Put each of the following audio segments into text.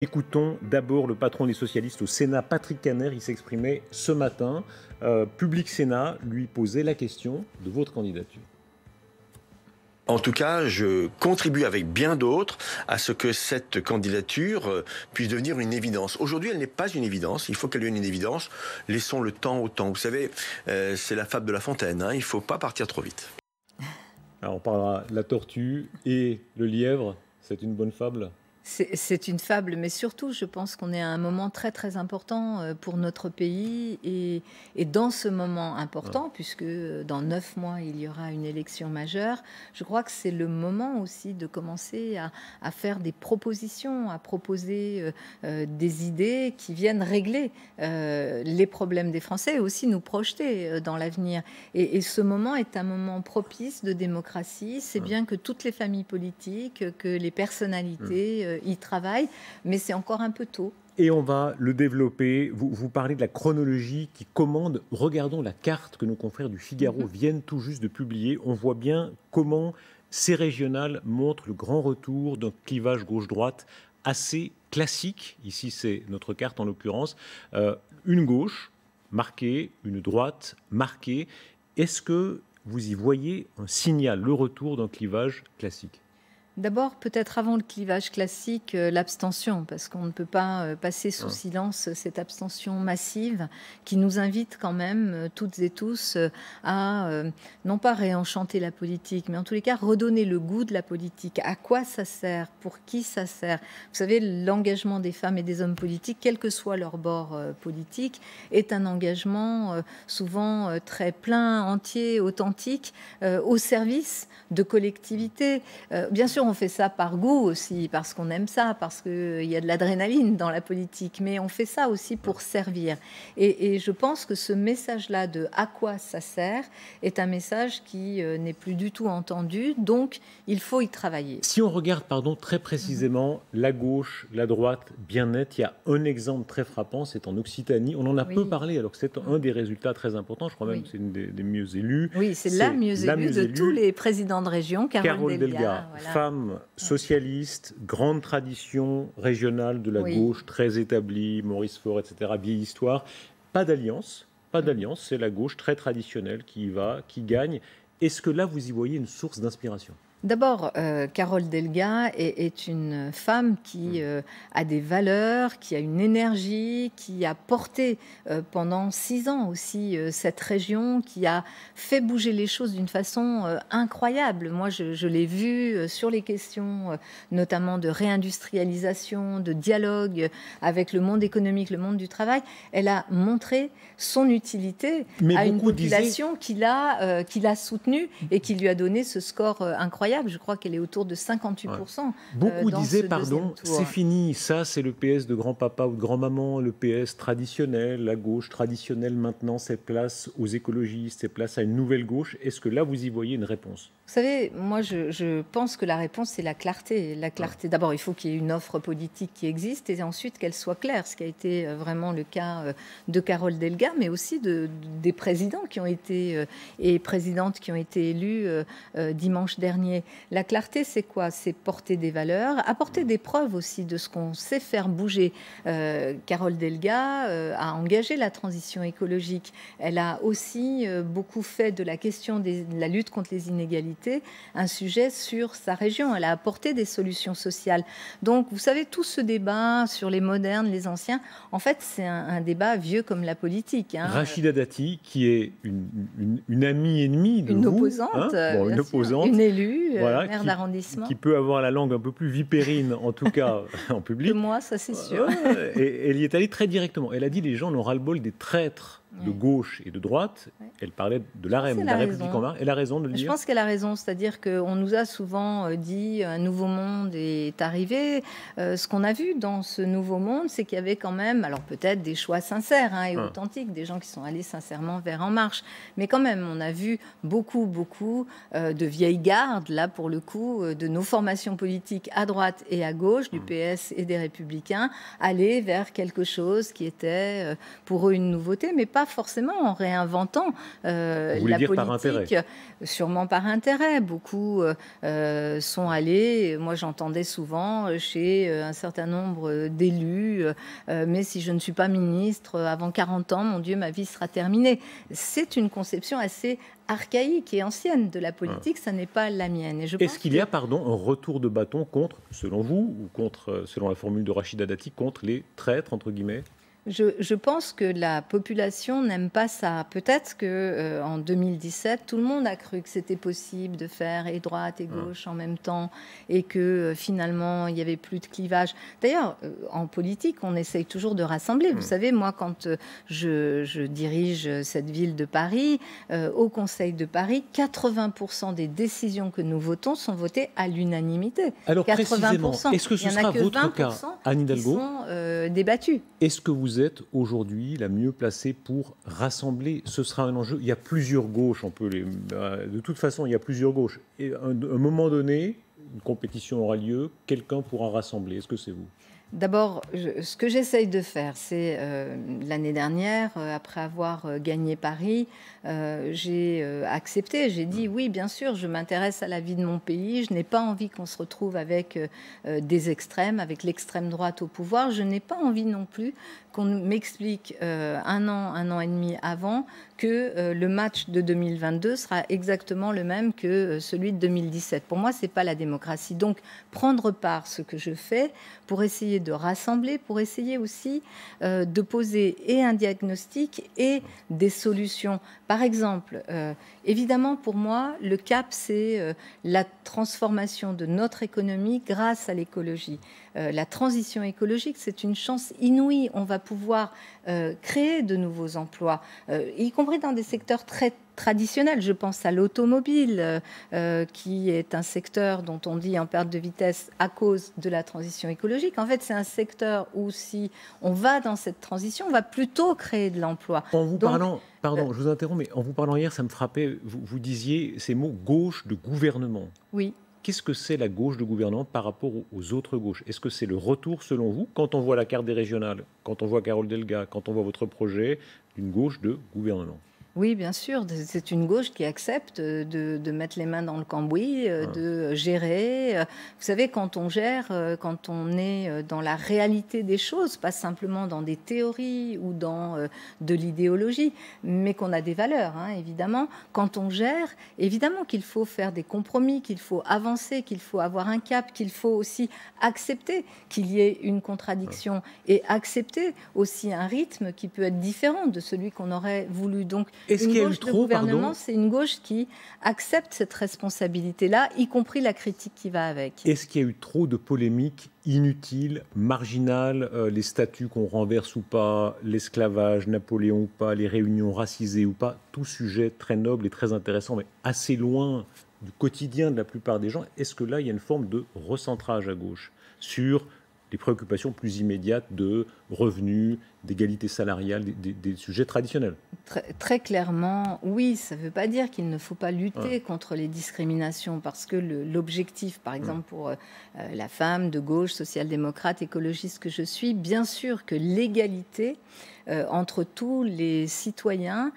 Écoutons d'abord le patron des socialistes au Sénat, Patrick Kanner. Il s'exprimait ce matin. Public Sénat lui posait la question de votre candidature. En tout cas, je contribue avec bien d'autres à ce que cette candidature puisse devenir une évidence. Aujourd'hui, elle n'est pas une évidence. Il faut qu'elle devienne une évidence. Laissons le temps au temps. Vous savez, c'est la fable de La Fontaine. Il ne faut pas partir trop vite. Alors on parlera de la tortue et le lièvre. C'est une bonne fable? C'est une fable, mais surtout, je pense qu'on est à un moment très très important pour notre pays et dans ce moment important, puisque dans 9 mois, il y aura une élection majeure, je crois que c'est le moment aussi de commencer à faire des propositions, à proposer des idées qui viennent régler les problèmes des Français et aussi nous projeter dans l'avenir. Et ce moment est un moment propice de démocratie. C'est bien que toutes les familles politiques, que les personnalités y travaillent, mais c'est encore un peu tôt. Et on va le développer. Vous parlez de la chronologie qui commande. Regardons la carte que nos confrères du Figaro viennent tout juste de publier. On voit bien comment ces régionales montrent le grand retour d'un clivage gauche-droite assez classique. Ici, c'est notre carte en l'occurrence. Une gauche marquée, une droite marquée. Est-ce que vous y voyez un signal, le retour d'un clivage classique ? D'abord, peut-être avant le clivage classique, l'abstention, parce qu'on ne peut pas passer sous silence cette abstention massive qui nous invite quand même, toutes et tous, à non pas réenchanter la politique, mais en tous les cas redonner le goût de la politique. À quoi ça sert? Pour qui ça sert? Vous savez, l'engagement des femmes et des hommes politiques, quel que soit leur bord politique, est un engagement souvent très plein, entier, authentique, au service de collectivités. Bien sûr, on fait ça par goût aussi, parce qu'on aime ça, parce qu'il y a de l'adrénaline dans la politique, mais on fait ça aussi pour servir. Et je pense que ce message-là de « à quoi ça sert » est un message qui n'est plus du tout entendu, donc il faut y travailler. Si on regarde, très précisément, la gauche, la droite, bien nette, il y a un exemple très frappant, c'est en Occitanie. On en a peu parlé, alors que c'est un des résultats très importants, je crois même que c'est une des mieux élues. Oui, c'est la mieux élue de tous les présidents de région, Carole Delga. Voilà. Femme socialiste, grande tradition régionale de la gauche, très établie, Maurice Faure, etc., vieille histoire. Pas d'alliance, c'est la gauche très traditionnelle qui y va, qui gagne. Est-ce que là, vous y voyez une source d'inspiration ? D'abord, Carole Delga est une femme qui a des valeurs, qui a une énergie, qui a porté pendant 6 ans aussi cette région, qui a fait bouger les choses d'une façon incroyable. Moi, je l'ai vue sur les questions notamment de réindustrialisation, de dialogue avec le monde économique, le monde du travail. Elle a montré son utilité à une population qui l'a soutenue et qui lui a donné ce score incroyable. Je crois qu'elle est autour de 58%. Beaucoup disaient, c'est fini, ça c'est le PS de grand-papa ou de grand-maman, le PS traditionnel, la gauche traditionnelle maintenant, c'est place aux écologistes, c'est place à une nouvelle gauche. Est-ce que là, vous y voyez une réponse ? Vous savez, moi je pense que la réponse c'est la clarté. La clarté. D'abord, il faut qu'il y ait une offre politique qui existe et ensuite qu'elle soit claire, ce qui a été vraiment le cas de Carole Delga, mais aussi des présidents qui ont été et présidentes qui ont été élus dimanche dernier. La clarté, c'est quoi? C'est porter des valeurs, apporter des preuves aussi de ce qu'on sait faire bouger. Carole Delga a engagé la transition écologique. Elle a aussi beaucoup fait de la question de la lutte contre les inégalités un sujet sur sa région. Elle a apporté des solutions sociales. Donc, vous savez, tout ce débat sur les modernes, les anciens, en fait, c'est un débat vieux comme la politique. Rachida Dati, qui est une amie ennemie de une vous, opposante, une opposante, une élue, maire d'arrondissement. Qui peut avoir la langue un peu plus vipérine, en tout cas en public. Que moi, ça c'est sûr. Et elle y est allée très directement. Elle a dit les gens n'ont ras-le-bol des traîtres de gauche et de droite. Elle parlait de l'AREM, de la République en marche. Elle a raison de le dire. Je pense qu'elle a raison, c'est-à-dire qu'on nous a souvent dit un nouveau monde est arrivé. Ce qu'on a vu dans ce nouveau monde, c'est qu'il y avait quand même, alors peut-être des choix sincères et authentiques, des gens qui sont allés sincèrement vers En Marche, mais quand même, on a vu beaucoup de vieilles gardes, là pour le coup, de nos formations politiques à droite et à gauche, du PS et des Républicains, aller vers quelque chose qui était pour eux une nouveauté, mais pas pas forcément en réinventant la dire par intérêt? politique, sûrement par intérêt. Beaucoup sont allés, moi j'entendais souvent chez un certain nombre d'élus, mais si je ne suis pas ministre avant 40 ans, mon Dieu, ma vie sera terminée. C'est une conception assez archaïque et ancienne de la politique, ça n'est pas la mienne. Est-ce qu'il y a, un retour de bâton contre, selon vous, ou contre, selon la formule de Rachida Dati, contre les traîtres, entre guillemets? Je pense que la population n'aime pas ça. Peut-être que en 2017, tout le monde a cru que c'était possible de faire et droite et gauche en même temps, et que finalement il n'y avait plus de clivage. D'ailleurs, en politique, on essaye toujours de rassembler. Vous savez, moi, quand je dirige cette ville de Paris, au Conseil de Paris, 80% des décisions que nous votons sont votées à l'unanimité. Alors 80%, précisément, est-ce que ce sera votre cas, Anne Hidalgo, qui sont débattus? Est-ce que vous êtes aujourd'hui la mieux placée pour rassembler? Ce sera un enjeu. Il y a plusieurs gauches, de toute façon, il y a plusieurs gauches. Et à un moment donné, une compétition aura lieu, quelqu'un pourra rassembler. Est-ce que c'est vous? D'abord, ce que j'essaye de faire, c'est l'année dernière, après avoir gagné Paris, j'ai accepté, j'ai dit oui, bien sûr, je m'intéresse à la vie de mon pays, je n'ai pas envie qu'on se retrouve avec des extrêmes, avec l'extrême droite au pouvoir, je n'ai pas envie non plus qu'on m'explique un an et demi avant que le match de 2022 sera exactement le même que celui de 2017. Pour moi, c'est pas la démocratie. Donc, prendre part, ce que je fais, pour essayer de rassembler, pour essayer aussi de poser et un diagnostic et des solutions. Par exemple, évidemment, pour moi, le cap, c'est la transformation de notre économie grâce à l'écologie. La transition écologique, c'est une chance inouïe. On va pouvoir créer de nouveaux emplois, y compris dans des secteurs très traditionnels. Je pense à l'automobile, qui est un secteur dont on dit en perte de vitesse à cause de la transition écologique. En fait, c'est un secteur où si on va dans cette transition, on va plutôt créer de l'emploi. En vous parlant, pardon, je vous interromps, mais en vous parlant hier, ça me frappait, vous disiez ces mots gauche de gouvernement. Oui. Qu'est-ce que c'est la gauche de gouvernement par rapport aux autres gauches? Est-ce que c'est le retour, selon vous, quand on voit la carte des régionales, quand on voit Carole Delga, quand on voit votre projet, d'une gauche de gouvernement? Oui, bien sûr. C'est une gauche qui accepte de mettre les mains dans le cambouis, de gérer. Vous savez, quand on gère, quand on est dans la réalité des choses, pas simplement dans des théories ou dans de l'idéologie, mais qu'on a des valeurs, hein, évidemment. Quand on gère, évidemment qu'il faut faire des compromis, qu'il faut avancer, qu'il faut avoir un cap, qu'il faut aussi accepter qu'il y ait une contradiction et accepter aussi un rythme qui peut être différent de celui qu'on aurait voulu. Donc, est-ce qu'il y a eu trop, gouvernement, c'est une gauche qui accepte cette responsabilité-là, y compris la critique qui va avec. Est-ce qu'il y a eu trop de polémiques inutiles, marginales, les statuts qu'on renverse ou pas, l'esclavage, Napoléon ou pas, les réunions racisées ou pas, tout sujet très noble et très intéressant, mais assez loin du quotidien de la plupart des gens? Est-ce que là, il y a une forme de recentrage à gauche sur des préoccupations plus immédiates de revenus, d'égalité salariale, des sujets traditionnels? Très clairement, oui. Ça ne veut pas dire qu'il ne faut pas lutter contre les discriminations, parce que l'objectif, par exemple, pour la femme de gauche, social-démocrate, écologiste que je suis, bien sûr que l'égalité entre tous les citoyens,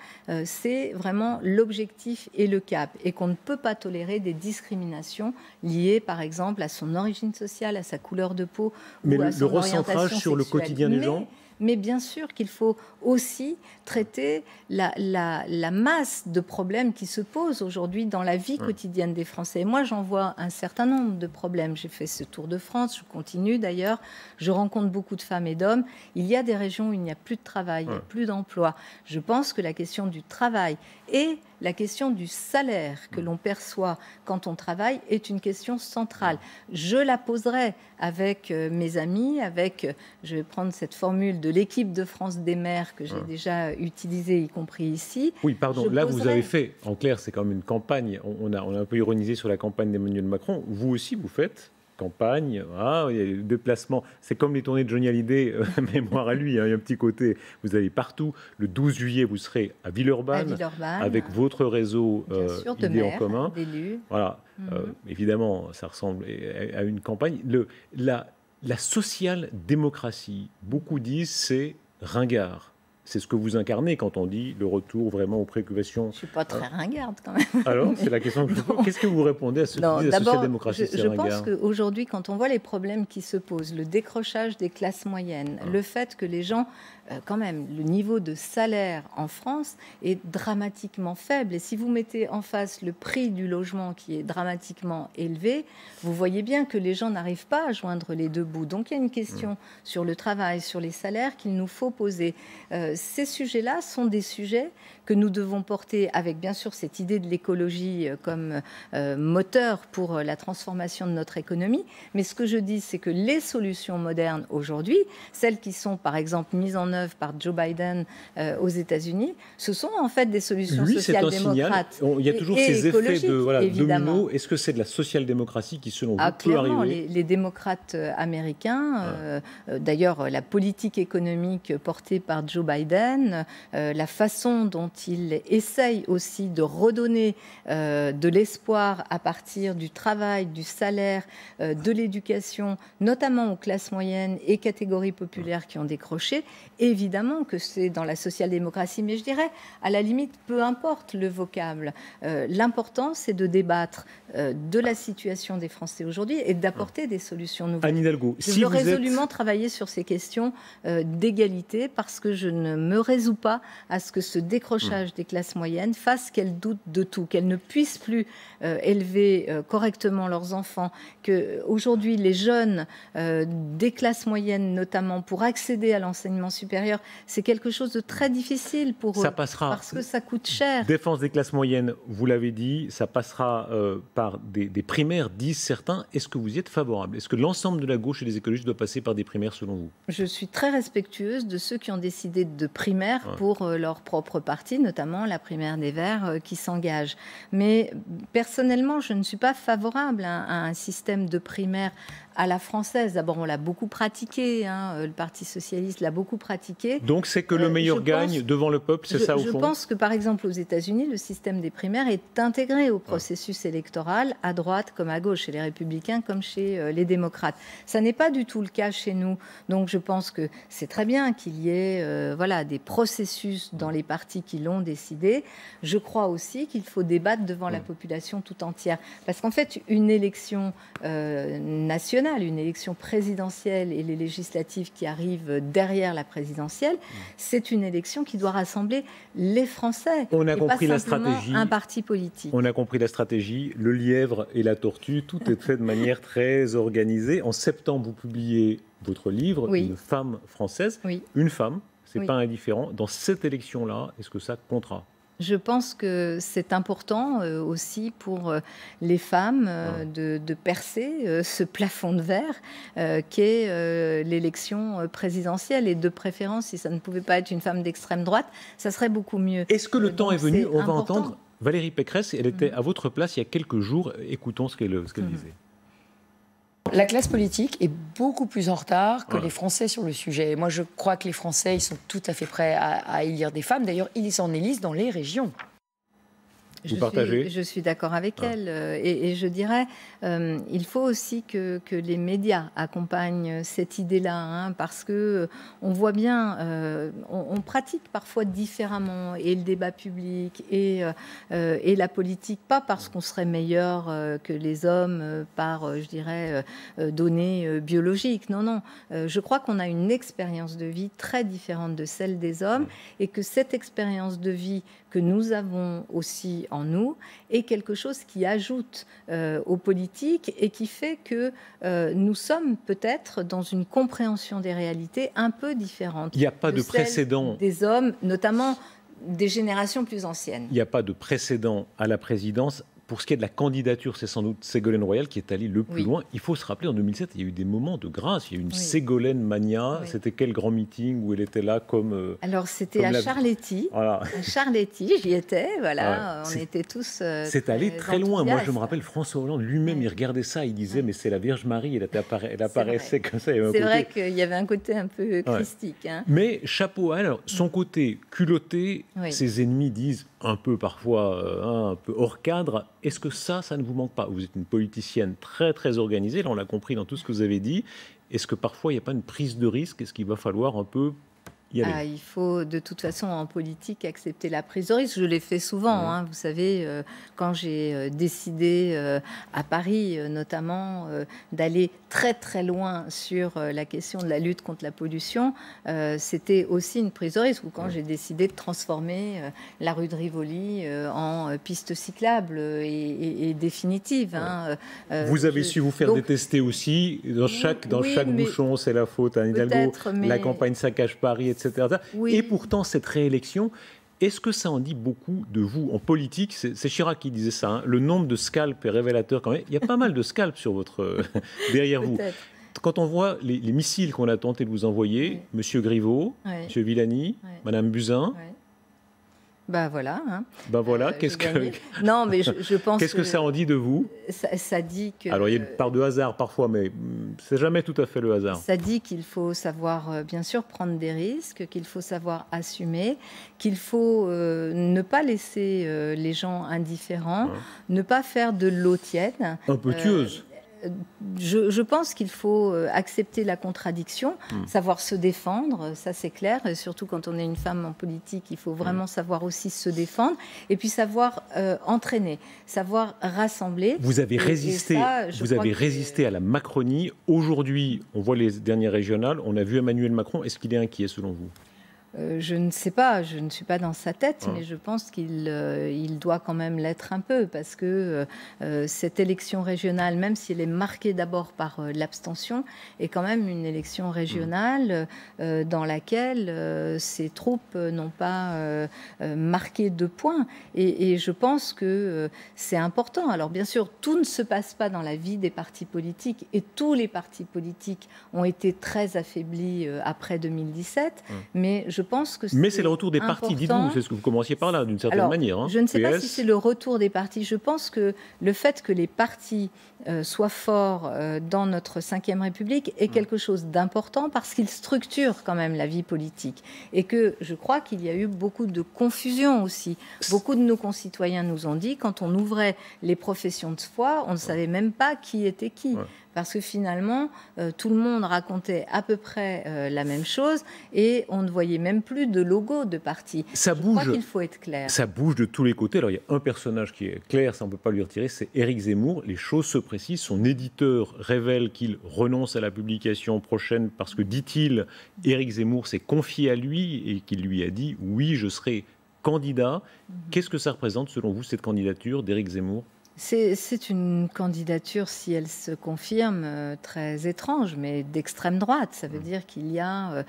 c'est vraiment l'objectif et le cap, et qu'on ne peut pas tolérer des discriminations liées, par exemple, à son origine sociale, à sa couleur de peau, mais ou à son orientation recentrage sur le quotidien des gens. Mais bien sûr qu'il faut aussi traiter la masse de problèmes qui se posent aujourd'hui dans la vie quotidienne des Français. Et moi, j'en vois un certain nombre de problèmes. J'ai fait ce tour de France, je continue d'ailleurs. Je rencontre beaucoup de femmes et d'hommes. Il y a des régions où il n'y a plus de travail, il n'y a plus d'emploi. Je pense que la question du travail et la question du salaire que l'on perçoit quand on travaille est une question centrale. Je la poserai avec mes amis, je vais prendre cette formule de l'équipe de France des maires que j'ai déjà utilisée, y compris ici. Oui, pardon, là vous avez fait, en clair, c'est quand même une campagne, on a un peu ironisé sur la campagne d'Emmanuel Macron, vous aussi vous faites campagne, il y a le déplacement, c'est comme les tournées de Johnny Hallyday, mémoire à lui, il y a un petit côté, vous allez partout. Le 12 juillet, vous serez à Villeurbanne, avec votre réseau Idées en commun. D'élus. Voilà, évidemment, ça ressemble à une campagne. La social-démocratie, beaucoup disent, c'est ringard. C'est ce que vous incarnez quand on dit le retour vraiment aux préoccupations. Je ne suis pas très ringarde quand même. Alors, c'est la question que je vous pose. Qu'est-ce que vous répondez à ce que dit la social-démocratie? Je pense qu'aujourd'hui, quand on voit les problèmes qui se posent, le décrochage des classes moyennes, le fait que les gens, quand même, le niveau de salaire en France est dramatiquement faible. Et si vous mettez en face le prix du logement qui est dramatiquement élevé, vous voyez bien que les gens n'arrivent pas à joindre les deux bouts. Donc il y a une question sur le travail, sur les salaires qu'il nous faut poser. Ces sujets-là sont des sujets que nous devons porter avec, bien sûr, cette idée de l'écologie comme moteur pour la transformation de notre économie. Mais ce que je dis, c'est que les solutions modernes aujourd'hui, celles qui sont, par exemple, mises en œuvre par Joe Biden aux États-Unis, ce sont en fait des solutions social-démocrates. Il y a toujours ces effets de domino. Est-ce que c'est de la social-démocratie qui, selon vous, peut arriver? Les démocrates américains, d'ailleurs, la politique économique portée par Joe Biden, la façon dont il essaye aussi de redonner de l'espoir à partir du travail, du salaire, de l'éducation, notamment aux classes moyennes et catégories populaires qui ont décroché. Évidemment que c'est dans la social-démocratie, mais je dirais, à la limite, peu importe le vocable. L'important, c'est de débattre de la situation des Français aujourd'hui et d'apporter des solutions nouvelles. Anne Hidalgo, je veux résolument travailler sur ces questions d'égalité parce que je ne me résous pas à ce que ce décrochage des classes moyennes fasse qu'elles doutent de tout, qu'elles ne puissent plus élever correctement leurs enfants, qu'aujourd'hui les jeunes des classes moyennes notamment, pour accéder à l'enseignement supérieur, c'est quelque chose de très difficile pour eux. Ça passera, parce que ça coûte cher. Défense des classes moyennes, vous l'avez dit, ça passera par des primaires, disent certains. Est-ce que vous y êtes favorable? Est-ce que l'ensemble de la gauche et des écologistes doit passer par des primaires selon vous? Je suis très respectueuse de ceux qui ont décidé de primaires pour leur propre parti, notamment la primaire des Verts qui s'engage. Mais personnellement, je ne suis pas favorable à un système de primaire à la française. D'abord, on l'a beaucoup pratiqué, le Parti socialiste l'a beaucoup pratiqué. Donc c'est que le meilleur gagne devant le peuple, c'est ça au fond? Je pense que, par exemple, aux États-Unis, le système des primaires est intégré au processus électoral, à droite comme à gauche, chez les Républicains comme chez les démocrates. Ça n'est pas du tout le cas chez nous. Donc je pense que c'est très bien qu'il y ait des processus dans les partis qui l'ont décidé. Je crois aussi qu'il faut débattre devant la population tout entière. Parce qu'en fait, une élection nationale, une élection présidentielle et les législatives qui arrivent derrière la présidentielle, c'est une élection qui doit rassembler les Français. On a compris la stratégie. Un parti politique. On a compris la stratégie, le lièvre et la tortue, tout est fait de manière très organisée. En septembre, vous publiez votre livre, Une femme française. Une femme, c'est pas indifférent. Dans cette élection-là, est-ce que ça comptera? Je pense que c'est important aussi pour les femmes de percer ce plafond de verre qu'est l'élection présidentielle. Et de préférence, si ça ne pouvait pas être une femme d'extrême droite, ça serait beaucoup mieux. Est-ce que le temps est venu? On va entendre Valérie Pécresse. Elle était à votre place il y a quelques jours. Écoutons ce qu'elle disait. La classe politique est beaucoup plus en retard que les Français sur le sujet. Moi, je crois que les Français, ils sont tout à fait prêts à élire des femmes. D'ailleurs, ils en élisent dans les régions. Je suis d'accord avec elle. Et je dirais, il faut aussi que les médias accompagnent cette idée-là, parce que on voit bien, on pratique parfois différemment, et le débat public et la politique, pas parce qu'on serait meilleur que les hommes par, je dirais, données biologiques. Non, non. Je crois qu'on a une expérience de vie très différente de celle des hommes, et que cette expérience de vie que nous avons aussi en nous est quelque chose qui ajoute aux politiques et qui fait que nous sommes peut-être dans une compréhension des réalités un peu différente. Il n'y a pas de précédent des hommes, notamment des générations plus anciennes. Il n'y a pas de précédent à la présidence. Pour ce qui est de la candidature, c'est sans doute Ségolène Royal qui est allée le plus loin. Il faut se rappeler, en 2007, il y a eu des moments de grâce. Il y a eu une Ségolène mania. C'était quel grand meeting où elle était là comme... Alors, c'était à Charletti. Voilà. À Charletti, j'y étais. Voilà, on était tous... c'est allé très loin. Moi, je me rappelle, François Hollande lui-même, il regardait ça. Il disait, mais c'est la Vierge Marie. Elle apparaissait comme ça. C'est vrai qu'il y avait un côté un peu christique. Mais chapeau à elle. Alors, son côté culotté, ses ennemis disent un peu parfois un peu hors cadre. Est-ce que ça ne vous manque pas? Vous êtes une politicienne très, très organisée. Là, on l'a compris dans tout ce que vous avez dit. Est-ce que parfois, il n'y a pas une prise de risque? Est-ce qu'il va falloir un peu y aller. Il faut de toute façon en politique accepter la prise de risque. Je l'ai fait souvent. Hein. Vous savez, quand j'ai décidé à Paris notamment d'aller très très loin sur la question de la lutte contre la pollution, c'était aussi une prise de risque. Ou quand j'ai décidé de transformer la rue de Rivoli en piste cyclable et définitive. Hein. Vous avez su vous faire détester aussi. Dans chaque bouchon, c'est la faute à Hidalgo, la campagne saccage Paris, etc. Oui. Et pourtant, cette réélection, est-ce que ça en dit beaucoup de vous en politique? C'est Chirac qui disait ça. Hein. Le nombre de scalps est révélateur quand même. Il y a pas mal de scalps sur derrière vous. Quand on voit les missiles qu'on a tenté de vous envoyer, Monsieur Griveaux, Monsieur Villani, Madame Buzyn. Ben voilà. Hein. Ben voilà, qu'est-ce que... Non, mais je pense qu'est-ce que ça en dit de vous? Ça dit que... Alors, il y a une part de hasard parfois, mais c'est jamais tout à fait le hasard. Ça dit qu'il faut savoir, bien sûr, prendre des risques, qu'il faut savoir assumer, qu'il faut ne pas laisser les gens indifférents, ne pas faire de l'eau tiède. Un peu tueuse. Je pense qu'il faut accepter la contradiction, savoir se défendre, ça c'est clair, et surtout quand on est une femme en politique, il faut vraiment savoir aussi se défendre, et puis savoir entraîner, savoir rassembler. Vous avez résisté, résisté à la Macronie. Aujourd'hui, on voit les dernières régionales, on a vu Emmanuel Macron. Est-ce qu'il est inquiet selon vous? Je ne sais pas, je ne suis pas dans sa tête, mais je pense qu'il doit quand même l'être un peu, parce que cette élection régionale, même si elle est marquée d'abord par l'abstention, est quand même une élection régionale dans laquelle ces troupes n'ont pas marqué de points. Et je pense que c'est important. Alors bien sûr, tout ne se passe pas dans la vie des partis politiques, et tous les partis politiques ont été très affaiblis après 2017, mais je pense que c'est le retour des partis, dites-vous, c'est ce que vous commenciez par là, d'une certaine manière. Hein. Je ne sais pas si c'est le retour des partis. Je pense que le fait que les partis soient forts dans notre Ve République est quelque chose d'important, parce qu'ils structurent quand même la vie politique. Et que je crois qu'il y a eu beaucoup de confusion aussi. Beaucoup de nos concitoyens nous ont dit, quand on ouvrait les professions de foi, on ne savait même pas qui était qui. Parce que finalement, tout le monde racontait à peu près la même chose, et on ne voyait même plus de logo de parti. Ça bouge. Je crois qu'il faut être clair. Ça bouge de tous les côtés. Alors il y a un personnage qui est clair, ça on ne peut pas lui retirer, c'est Éric Zemmour. Les choses se précisent. Son éditeur révèle qu'il renonce à la publication prochaine parce que, dit-il, Éric Zemmour s'est confié à lui et qu'il lui a dit « oui, je serai candidat ». Qu'est-ce que ça représente selon vous, cette candidature d'Éric Zemmour ? C'est une candidature, si elle se confirme, très étrange, mais d'extrême droite. Ça veut dire qu'il y a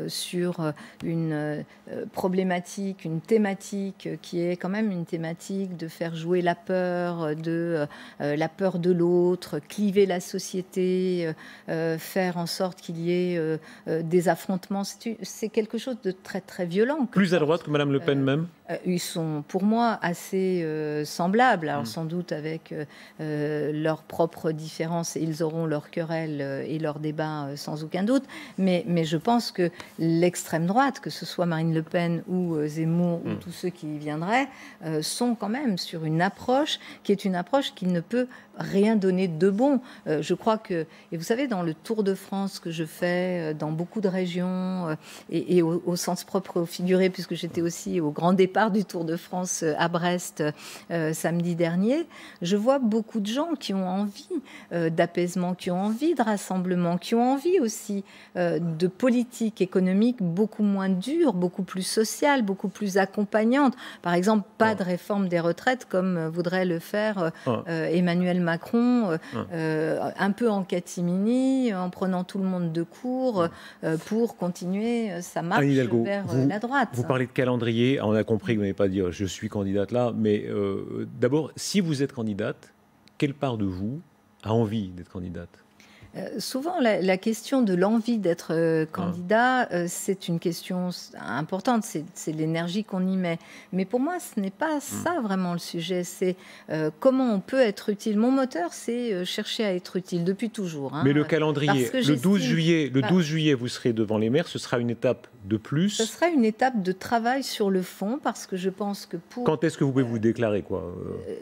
sur une problématique, une thématique qui est quand même une thématique de faire jouer la peur de l'autre, cliver la société, faire en sorte qu'il y ait des affrontements. C'est quelque chose de très très violent. Plus à droite que Madame Le Pen même. Ils sont pour moi assez semblables. Alors sans doute avec leurs propres différences, ils auront leurs querelles et leurs débats sans aucun doute, mais je pense que l'extrême droite, que ce soit Marine Le Pen ou Zemmour ou tous ceux qui y viendraient, sont quand même sur une approche qui est une approche qui ne peut rien donner de bon. Je crois que, et vous savez, dans le Tour de France que je fais dans beaucoup de régions, et au sens propre, au figuré, puisque j'étais aussi au grand départ du Tour de France à Brest samedi dernier, je vois beaucoup de gens qui ont envie d'apaisement, qui ont envie de rassemblement, qui ont envie aussi de politique économique beaucoup moins dure, beaucoup plus sociale, beaucoup plus accompagnante. Par exemple, pas de réforme des retraites comme voudrait le faire Emmanuel Macron, un peu en catimini, en prenant tout le monde de court pour continuer sa marche vers la droite. Vous parlez de calendrier, on a compris que vous n'allez pas dire je suis candidate là, mais d'abord, si vous êtes candidate, quelle part de vous a envie d'être candidate ? Souvent, la question de l'envie d'être candidat, c'est une question importante, c'est l'énergie qu'on y met. Mais pour moi, ce n'est pas ça vraiment le sujet, c'est comment on peut être utile. Mon moteur, c'est chercher à être utile depuis toujours. Hein, mais le calendrier, le 12 juillet, vous serez devant les maires, ce sera une étape de plus. Ce sera une étape de travail sur le fond, parce que je pense que pour... Quand est-ce que vous pouvez vous déclarer, quoi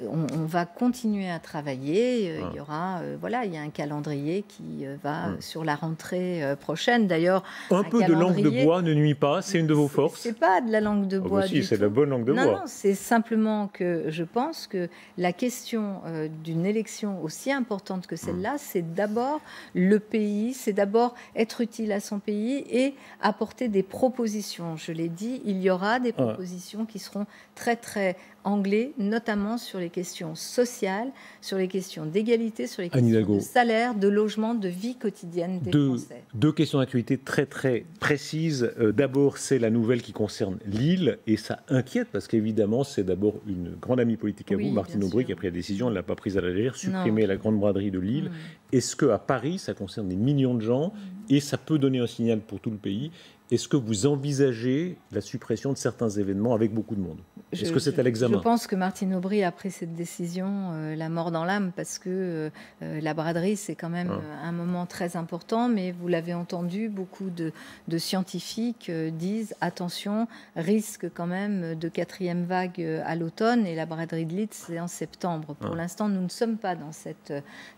on va continuer à travailler, il y aura, il y a un calendrier qui qui va sur la rentrée prochaine. D'ailleurs, un peu de langue de bois ne nuit pas, c'est une de vos forces. C'est pas de la langue de bois. Si, c'est de la bonne langue de bois. Non, c'est simplement que je pense que la question d'une élection aussi importante que celle-là, c'est d'abord le pays, c'est d'abord être utile à son pays et apporter des propositions. Je l'ai dit, il y aura des propositions qui seront très très anglais, notamment sur les questions sociales, sur les questions d'égalité, sur les questions de salaire, de logement, de vie quotidienne des Français. Deux questions d'actualité très très précises. D'abord, c'est la nouvelle qui concerne Lille, et ça inquiète parce qu'évidemment, c'est d'abord une grande amie politique à vous, Martine Aubry, qui a pris la décision, elle ne l'a pas prise à la légère, supprimer la grande braderie de Lille. Est-ce qu'à Paris, ça concerne des millions de gens et ça peut donner un signal pour tout le pays? Est-ce que vous envisagez la suppression de certains événements avec beaucoup de monde? Est-ce que c'est à l'examen? Je pense que Martine Aubry a pris cette décision la mort dans l'âme, parce que la braderie, c'est quand même un moment très important, mais vous l'avez entendu, beaucoup de scientifiques disent attention, risque quand même de 4e vague à l'automne, et la braderie de Lille, c'est en septembre. Pour l'instant, nous ne sommes pas dans cette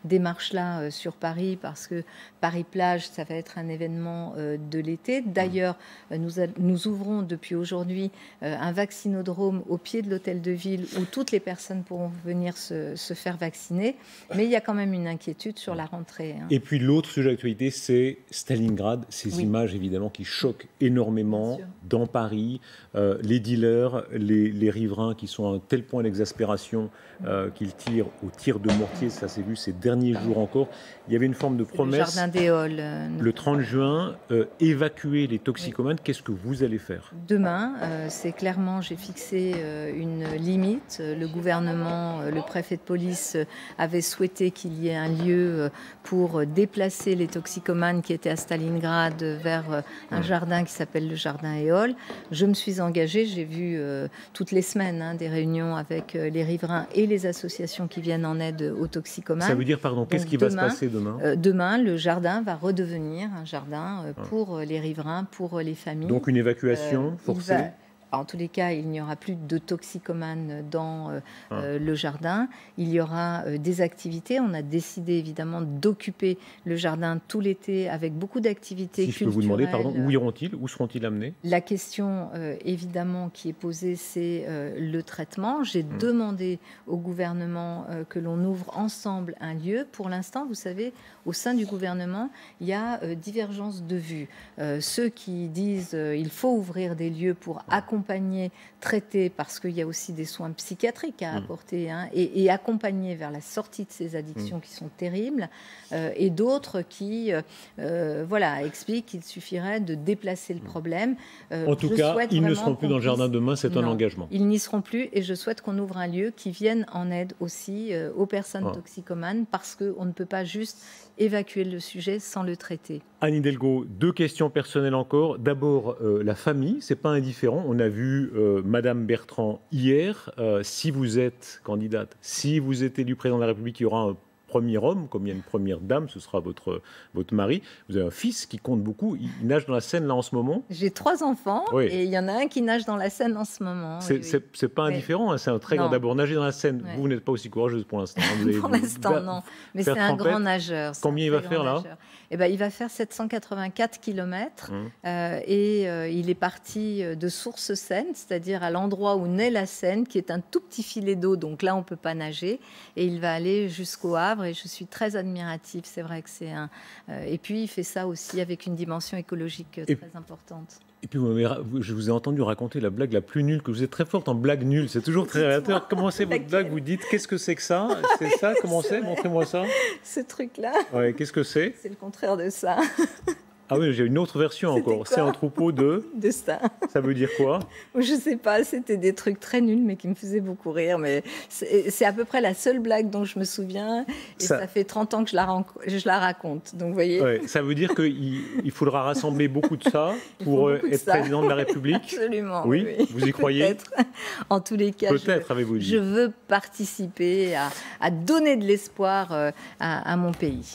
démarche-là sur Paris, parce que Paris-Plage, ça va être un événement de l'été. D'ailleurs, nous ouvrons depuis aujourd'hui un vaccinodrome au pied de l'hôtel de ville où toutes les personnes pourront venir se faire vacciner. Mais il y a quand même une inquiétude sur la rentrée. Et puis l'autre sujet d'actualité, c'est Stalingrad. Ces images évidemment qui choquent énormément dans Paris. Les dealers, les riverains qui sont à un tel point d'exaspération qu'ils tirent au tir de mortier. Ça s'est vu ces derniers jours encore. Il y avait une forme de promesse. Le jardin des Halles. Le 30 juin, évacuer les toxicomanes. Qu'est-ce que vous allez faire? Demain, c'est clairement, j'ai fixé une limite. Le gouvernement, le préfet de police avait souhaité qu'il y ait un lieu pour déplacer les toxicomanes qui étaient à Stalingrad vers un jardin qui s'appelle le jardin Éole. Je me suis engagée, j'ai vu toutes les semaines des réunions avec les riverains et les associations qui viennent en aide aux toxicomanes. Ça veut dire, pardon, qu'est-ce qui va se passer demain? Demain, le jardin va redevenir un jardin pour les riverains, pour les familles. Donc une évacuation forcée? En tous les cas, il n'y aura plus de toxicomanes dans le jardin. Il y aura des activités. On a décidé évidemment d'occuper le jardin tout l'été avec beaucoup d'activités culturelles. Si je peux vous demander, pardon, où iront-ils? Où seront-ils amenés? La question évidemment qui est posée, c'est le traitement. J'ai demandé au gouvernement que l'on ouvre ensemble un lieu. Pour l'instant, vous savez, au sein du gouvernement, il y a divergence de vues. Ceux qui disent il faut ouvrir des lieux pour accompagner, traiter, parce qu'il y a aussi des soins psychiatriques à apporter, et accompagner vers la sortie de ces addictions qui sont terribles, et d'autres qui expliquent qu'il suffirait de déplacer le problème. En tout cas, ils ne seront plus dans le jardin demain, c'est un engagement. Ils n'y seront plus, et je souhaite qu'on ouvre un lieu qui vienne en aide aussi aux personnes toxicomanes, parce qu'on ne peut pas juste évacuer le sujet sans le traiter. Anne Hidalgo, deux questions personnelles encore. D'abord, la famille, c'est pas indifférent. On a vu Madame Bertrand hier. Si vous êtes candidate, si vous êtes élu président de la République, il y aura un premier homme, comme il y a une première dame, ce sera votre mari. Vous avez un fils qui compte beaucoup. Il nage dans la Seine là en ce moment. J'ai 3 enfants et il y en a un qui nage dans la Seine en ce moment. C'est pas indifférent, c'est un très grand. D'abord, nager dans la Seine, vous n'êtes pas aussi courageuse pour l'instant. Pour l'instant, non. Mais c'est un grand nageur. Combien il va faire là? Il va faire 784 km et il est parti de Sources-Seine, c'est-à-dire à l'endroit où naît la Seine, qui est un tout petit filet d'eau, donc là on ne peut pas nager, et il va aller jusqu'au Havre, et je suis très admirative, c'est vrai que c'est un... et puis il fait ça aussi avec une dimension écologique très importante. Et puis, je vous ai entendu raconter la blague la plus nulle, que vous êtes très forte en blague nulle. C'est toujours très révélateur. Commencez votre blague, vous dites qu'est-ce que c'est que ça? C'est ça? Comment c'est? Montrez-moi ça. Ce truc-là. Ouais, qu'est-ce que c'est? C'est le contraire de ça. Ah oui, j'ai une autre version encore. C'est un troupeau de ça. Ça veut dire quoi? Je ne sais pas, c'était des trucs très nuls, mais qui me faisaient beaucoup rire. Mais c'est à peu près la seule blague dont je me souviens. Et ça fait 30 ans que je la raconte. Donc, vous voyez. Ouais, ça veut dire qu'il faudra rassembler beaucoup de ça pour être président de la République? Absolument. Oui, vous y croyez? Peut-être. En tous les cas, avez-vous dit. Je veux participer à donner de l'espoir à mon pays.